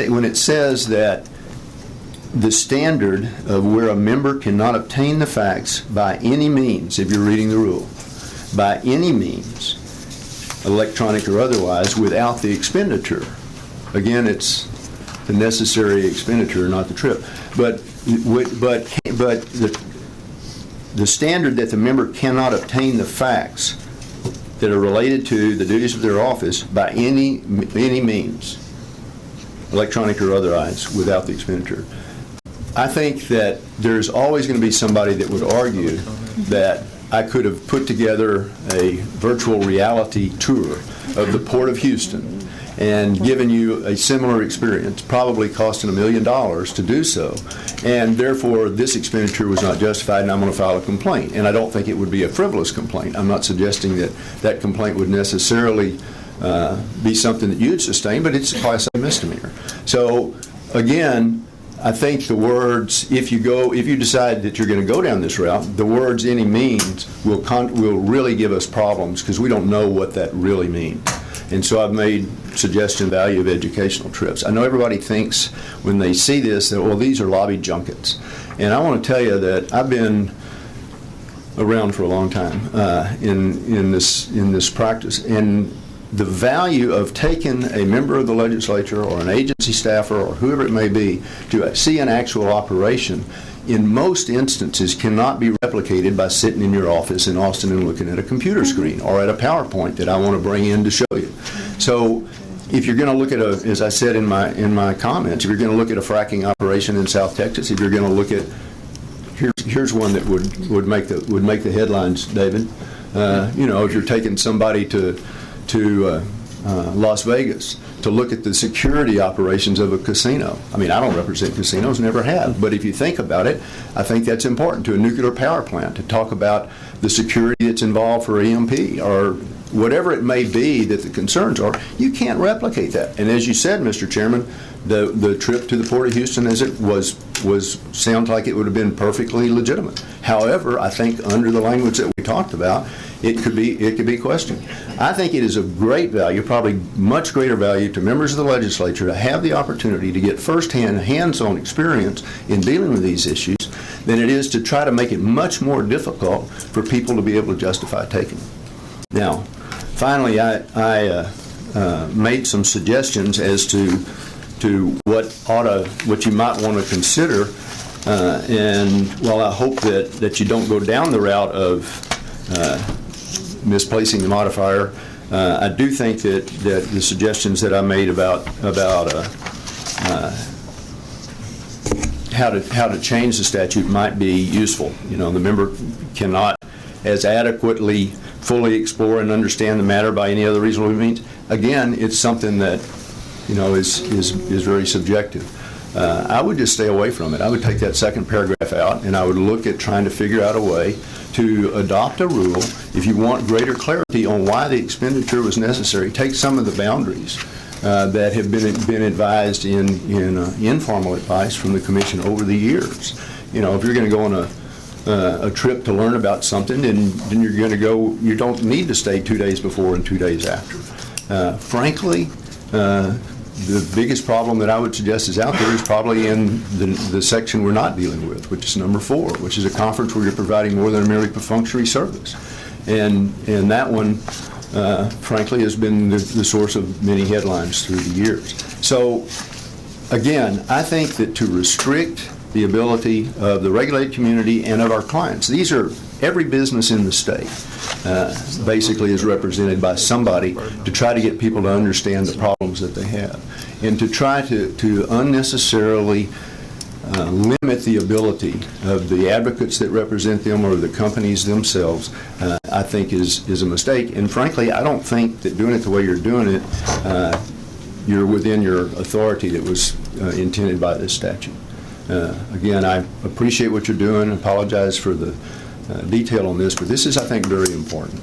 when it says that the standard of where a member cannot obtain the facts by any means, if you're reading the rule, by any means, electronic or otherwise, without the expenditure. Again, it's the necessary expenditure, not the trip. But the standard that the member cannot obtain the facts that are related to the duties of their office by any means, electronic or otherwise, without the expenditure. I think that there's always going to be somebody that would argue that I could have put together a virtual reality tour of the Port of Houston and given you a similar experience, probably costing $1 million to do so, and therefore this expenditure was not justified and I'm going to file a complaint. And I don't think it would be a frivolous complaint. I'm not suggesting that that complaint would necessarily be something that you'd sustain, but it's a class A misdemeanor. So again, I think the words, if you decide that you're going to go down this route, the words "any means" will really give us problems because we don't know what that really means. And so I've made suggestion value of educational trips. I know everybody thinks when they see this that, well, these are lobby junkets. And I want to tell you that I've been around for a long time in this practice. And the value of taking a member of the legislature or an agency staffer or whoever it may be to see an actual operation in most instances cannot be replicated by sitting in your office in Austin and looking at a computer screen or at a PowerPoint that I want to bring in to show you. So if you're going to look at as I said in my comments, if you're going to look at a fracking operation in South Texas, if you're going to look at here's one that would make the headlines, David. If you're taking somebody to Las Vegas to look at the security operations of a casino. I mean, I don't represent casinos, never have, but if you think about it, I think that's important to a nuclear power plant to talk about the security that's involved for EMP or whatever it may be that the concerns are. You can't replicate that. And as you said, Mr. Chairman, the trip to the Port of Houston as it was sounds like it would have been perfectly legitimate. However, I think under the language that we talked about, it could be questioned. I think it is of great value, probably much greater value to members of the legislature to have the opportunity to get firsthand, hands-on experience in dealing with these issues than it is to try to make it much more difficult for people to be able to justify taking them. Now, finally, I made some suggestions as to what you might want to consider, and while I hope that you don't go down the route of misplacing the modifier, I do think that the suggestions that I made about how to change the statute might be useful. The member cannot as adequately fully explore and understand the matter by any other reasonable means. Again, it's something that is very subjective. I would just stay away from it. I would take that second paragraph out, and I would look at trying to figure out a way to adopt a rule. If you want greater clarity on why the expenditure was necessary, take some of the boundaries that have been advised in informal advice from the Commission over the years. If you're going to go on a trip to learn about something, then you're going to go. You don't need to stay 2 days before and 2 days after. Frankly, the biggest problem that I would suggest is out there is probably in the section we're not dealing with, which is number 4, which is a conference where you're providing more than a merely perfunctory service. And that one, frankly, has been the source of many headlines through the years. So, again, I think that to restrict the ability of the regulated community and of our clients, these are every business in the state basically is represented by somebody to try to get people to understand the problems that they have, and to try to unnecessarily limit the ability of the advocates that represent them or the companies themselves, I think is a mistake. And frankly, I don't think that doing it the way you're doing it, you're within your authority that was intended by this statute. Again, I appreciate what you're doing. Apologize for the detail on this, but this is, I think, very important.